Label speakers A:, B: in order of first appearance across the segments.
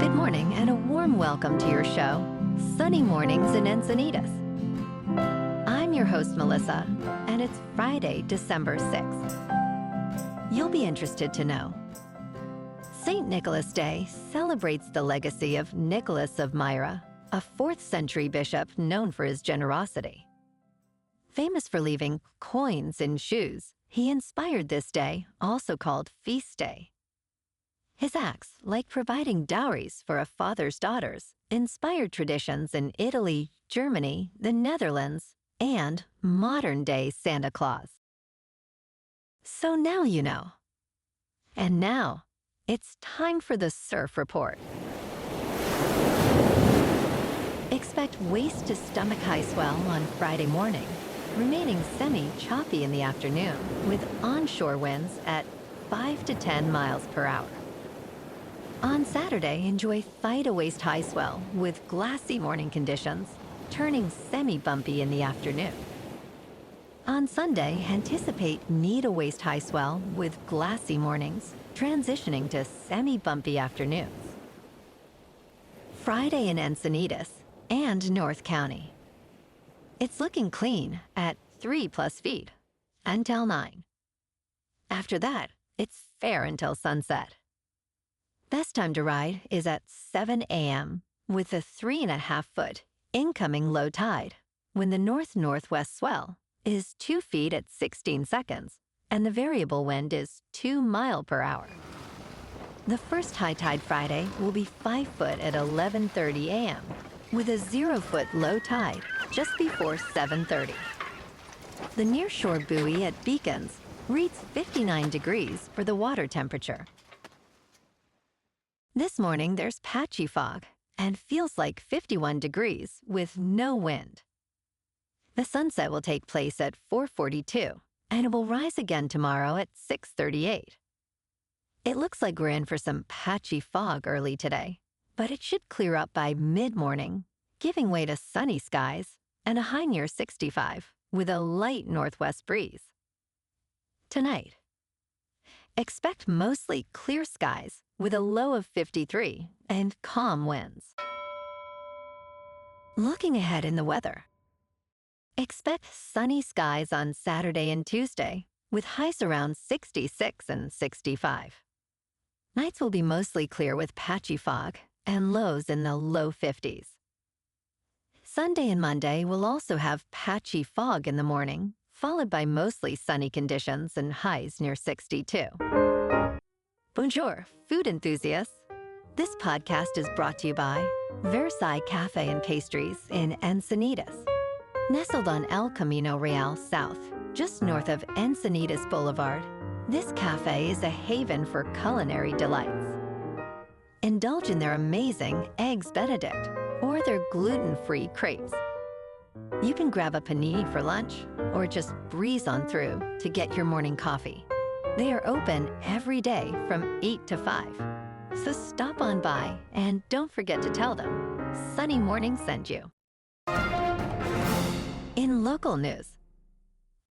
A: Good morning and a warm welcome to your show, Sunny Mornings in Encinitas. I'm your host, Melissa, and it's Friday, December 6th. You'll be interested to know St. Nicholas Day celebrates the legacy of Nicholas of Myra, a 4th century bishop known for his generosity. Famous for leaving coins in shoes, he inspired this day, also called Feast Day. His acts, like providing dowries for a father's daughters, inspired traditions in Italy, Germany, the Netherlands, and modern-day Santa Claus. So now you know. And now, it's time for the Surf Report. Expect waist-to-stomach high swell on Friday morning, remaining semi-choppy in the afternoon, with onshore winds at 5 to 10 miles per hour. On Saturday, enjoy thigh-to-waist high swell with glassy morning conditions, turning semi-bumpy in the afternoon. On Sunday, anticipate knee-to-waist high swell with glassy mornings, transitioning to semi-bumpy afternoons. Friday in Encinitas and North County. It's looking clean at 3+ feet until 9. After that, it's fair until sunset. Best time to ride is at 7 a.m. with a 3.5-foot incoming low tide when the north-northwest swell is 2 feet at 16 seconds and the variable wind is 2 miles per hour. The first high tide Friday will be 5 foot at 11:30 a.m. with a 0-foot low tide just before 7:30. The nearshore buoy at Beacons reads 59 degrees for the water temperature. This morning, there's patchy fog and feels like 51 degrees with no wind. The sunset will take place at 4:42, and it will rise again tomorrow at 6:38. It looks like we're in for some patchy fog early today, but it should clear up by mid-morning, giving way to sunny skies and a high near 65 with a light northwest breeze. Tonight, expect mostly clear skies with a low of 53 and calm winds. Looking ahead in the weather, expect sunny skies on Saturday and Tuesday with highs around 66 and 65. Nights will be mostly clear with patchy fog and lows in the low 50s. Sunday and Monday will also have patchy fog in the morning, followed by mostly sunny conditions and highs near 62. Bonjour, food enthusiasts. This podcast is brought to you by Versailles Cafe and Pastries in Encinitas. Nestled on El Camino Real South, just north of Encinitas Boulevard, this cafe is a haven for culinary delights. Indulge in their amazing Eggs Benedict or their gluten-free crepes. You can grab a panini for lunch or just breeze on through to get your morning coffee. They are open every day from 8 to 5. So stop on by and don't forget to tell them Sunny Morning sent you. In local news,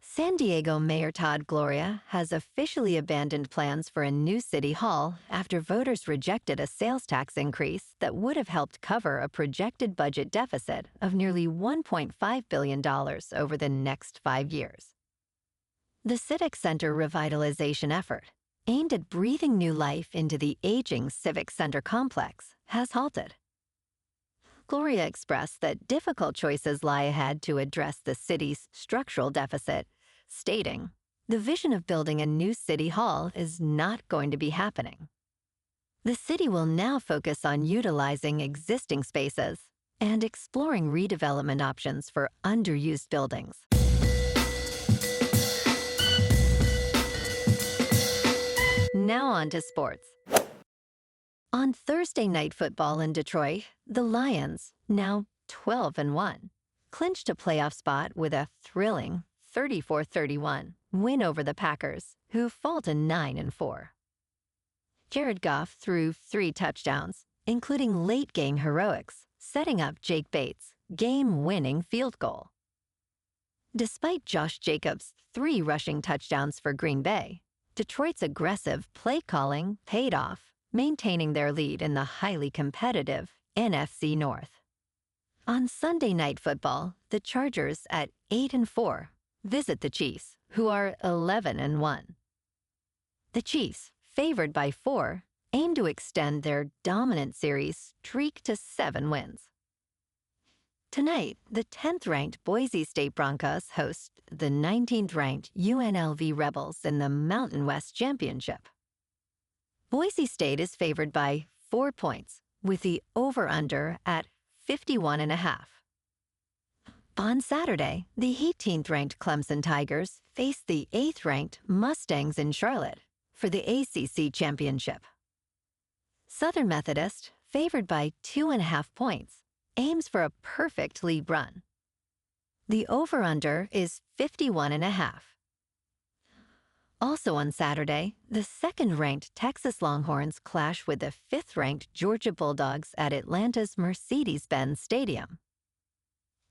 A: San Diego Mayor Todd Gloria has officially abandoned plans for a new city hall after voters rejected a sales tax increase that would have helped cover a projected budget deficit of nearly $1.5 billion over the next 5 years. The Civic Center revitalization effort, aimed at breathing new life into the aging Civic Center complex, has halted. Gloria expressed that difficult choices lie ahead to address the city's structural deficit, stating, "The vision of building a new city hall is not going to be happening. The city will now focus on utilizing existing spaces and exploring redevelopment options for underused buildings." Now on to sports. On Thursday night football in Detroit, the Lions, now 12-1, clinched a playoff spot with a thrilling 34-31 win over the Packers, who fall to 9-4. Jared Goff threw 3 touchdowns, including late-game heroics, setting up Jake Bates' game-winning field goal. Despite Josh Jacobs' 3 rushing touchdowns for Green Bay, Detroit's aggressive play calling paid off, maintaining their lead in the highly competitive NFC North. On Sunday Night Football, the Chargers at 8-4 visit the Chiefs, who are 11-1. The Chiefs, favored by 4, aim to extend their dominant series streak to 7 wins. Tonight, the 10th-ranked Boise State Broncos host the 19th-ranked UNLV Rebels in the Mountain West Championship. Boise State is favored by 4 points, with the over-under at 51.5. On Saturday, the 18th-ranked Clemson Tigers face the 8th-ranked Mustangs in Charlotte for the ACC Championship. Southern Methodist, favored by 2.5 points, aims for a perfect lead run. The over-under is 51.5. Also on Saturday, the 2nd-ranked Texas Longhorns clash with the 5th-ranked Georgia Bulldogs at Atlanta's Mercedes-Benz Stadium.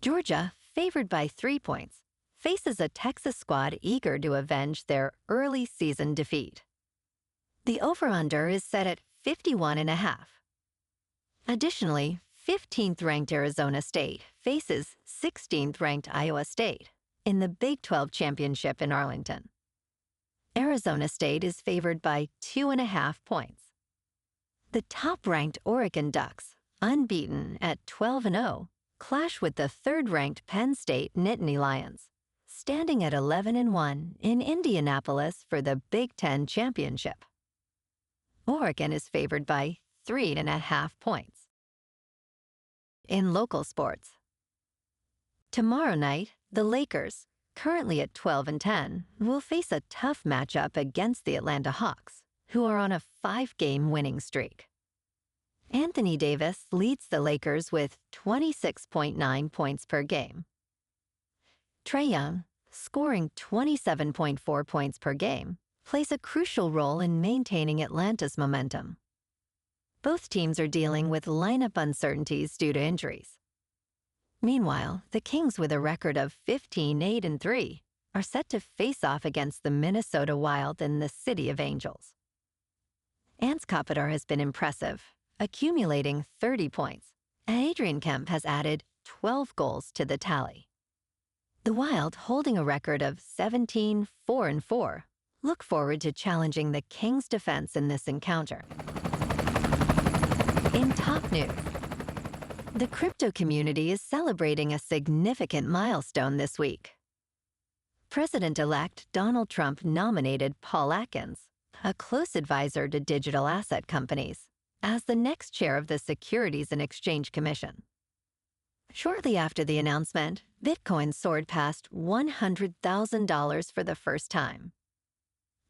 A: Georgia, favored by 3 points, faces a Texas squad eager to avenge their early season defeat. The over-under is set at 51.5. Additionally, 15th-ranked Arizona State faces 16th-ranked Iowa State in the Big 12 Championship in Arlington. Arizona State is favored by 2.5 points. The top-ranked Oregon Ducks, unbeaten at 12-0, clash with the 3rd-ranked Penn State Nittany Lions, standing at 11-1 in Indianapolis for the Big 10 Championship. Oregon is favored by 3.5 points. In local sports, tomorrow night, the Lakers, currently at 12-10, will face a tough matchup against the Atlanta Hawks, who are on a 5-game winning streak. Anthony Davis leads the Lakers with 26.9 points per game. Trae Young, scoring 27.4 points per game, plays a crucial role in maintaining Atlanta's momentum. Both teams are dealing with lineup uncertainties due to injuries. Meanwhile, the Kings, with a record of 15-8-3, are set to face off against the Minnesota Wild in the City of Angels. Ants Kopitar has been impressive, accumulating 30 points, and Adrian Kemp has added 12 goals to the tally. The Wild, holding a record of 17-4-4, look forward to challenging the Kings' defense in this encounter. In top news, the crypto community is celebrating a significant milestone this week. President-elect Donald Trump nominated Paul Atkins, a close advisor to digital asset companies, as the next chair of the Securities and Exchange Commission. Shortly after the announcement, Bitcoin soared past $100,000 for the first time.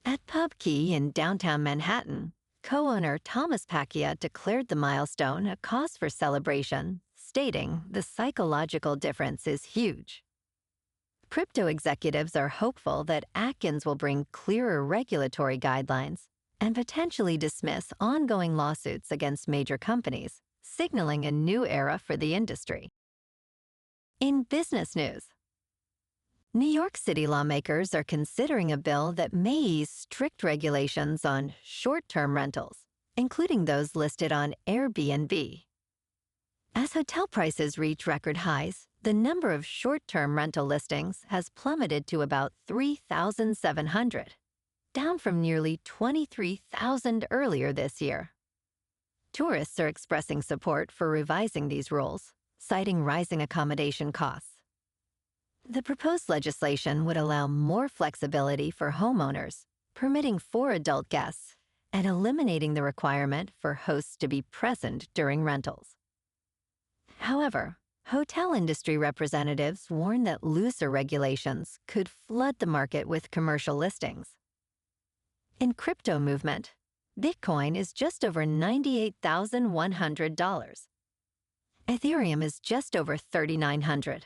A: At PubKey in downtown Manhattan, co-owner Thomas Pacchia declared the milestone a cause for celebration, stating the psychological difference is huge. Crypto executives are hopeful that Atkins will bring clearer regulatory guidelines and potentially dismiss ongoing lawsuits against major companies, signaling a new era for the industry. In business news, New York City lawmakers are considering a bill that may ease strict regulations on short-term rentals, including those listed on Airbnb. As hotel prices reach record highs, the number of short-term rental listings has plummeted to about 3,700, down from nearly 23,000 earlier this year. Tourists are expressing support for revising these rules, citing rising accommodation costs. The proposed legislation would allow more flexibility for homeowners, permitting 4 adult guests, and eliminating the requirement for hosts to be present during rentals. However, hotel industry representatives warn that looser regulations could flood the market with commercial listings. In crypto movement, Bitcoin is just over $98,100. Ethereum is just over $3,900.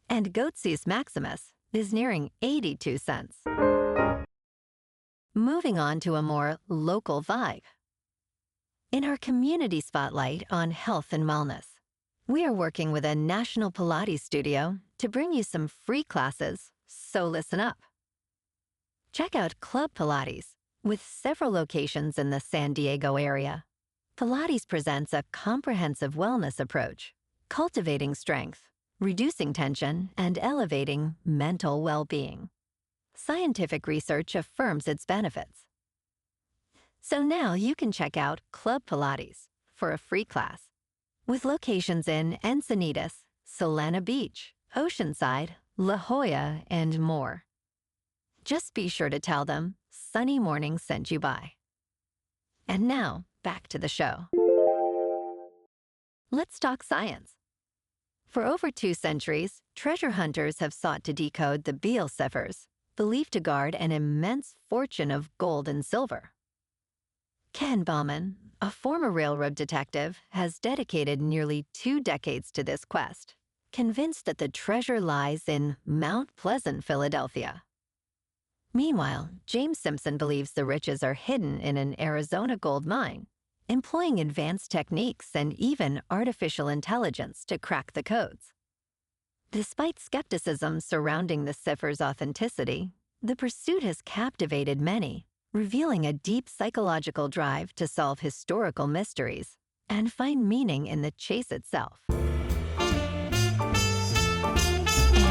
A: And Goatseus Maximus is nearing 82 cents. Moving on to a more local vibe. In our community spotlight on health and wellness, we are working with a national Pilates studio to bring you some free classes, so listen up. Check out Club Pilates, With several locations in the San Diego area, Pilates presents a comprehensive wellness approach, cultivating strength, reducing tension, and elevating mental well-being. Scientific research affirms its benefits. So now you can check out Club Pilates for a free class, with locations in Encinitas, Solana Beach, Oceanside, La Jolla, and more. Just be sure to tell them Sunny Morning sent you by. And now, back to the show. Let's talk science. For over 2 centuries, treasure hunters have sought to decode the Beale ciphers, believed to guard an immense fortune of gold and silver. Ken Bauman, a former railroad detective, has dedicated nearly 2 decades to this quest, convinced that the treasure lies in Mount Pleasant, Philadelphia. Meanwhile, James Simpson believes the riches are hidden in an Arizona gold mine, employing advanced techniques and even artificial intelligence to crack the codes. Despite skepticism surrounding the cipher's authenticity, the pursuit has captivated many, revealing a deep psychological drive to solve historical mysteries and find meaning in the chase itself. And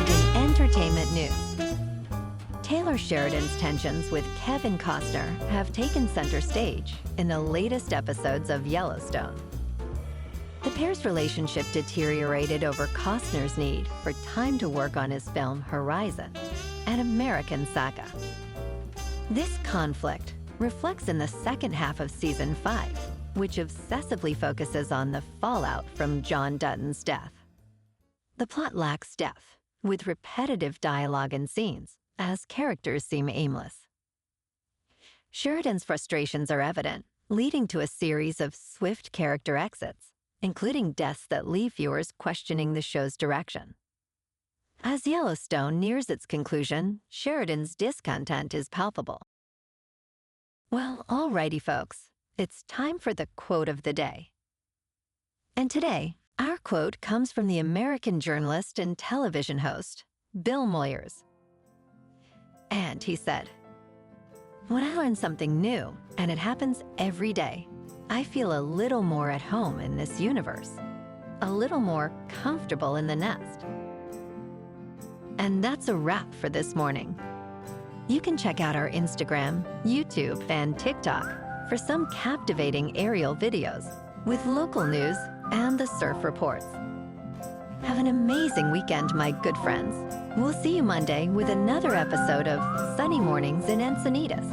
A: in entertainment news, Taylor Sheridan's tensions with Kevin Costner have taken center stage in the latest episodes of Yellowstone. The pair's relationship deteriorated over Costner's need for time to work on his film Horizon, an American saga. This conflict reflects in the second half of Season 5, which obsessively focuses on the fallout from John Dutton's death. The plot lacks depth, with repetitive dialogue and scenes, as characters seem aimless. Sheridan's frustrations are evident, leading to a series of swift character exits, including deaths that leave viewers questioning the show's direction. As Yellowstone nears its conclusion, Sheridan's discontent is palpable. Well, alrighty folks, it's time for the quote of the day. And today, our quote comes from the American journalist and television host, Bill Moyers. And he said, "When I learn something new, and it happens every day, I feel a little more at home in this universe, a little more comfortable in the nest." And that's a wrap for this morning. You can check out our Instagram, YouTube, and TikTok for some captivating aerial videos with local news and the surf reports. Have an amazing weekend, my good friends. We'll see you Monday with another episode of Sunny Mornings in Encinitas.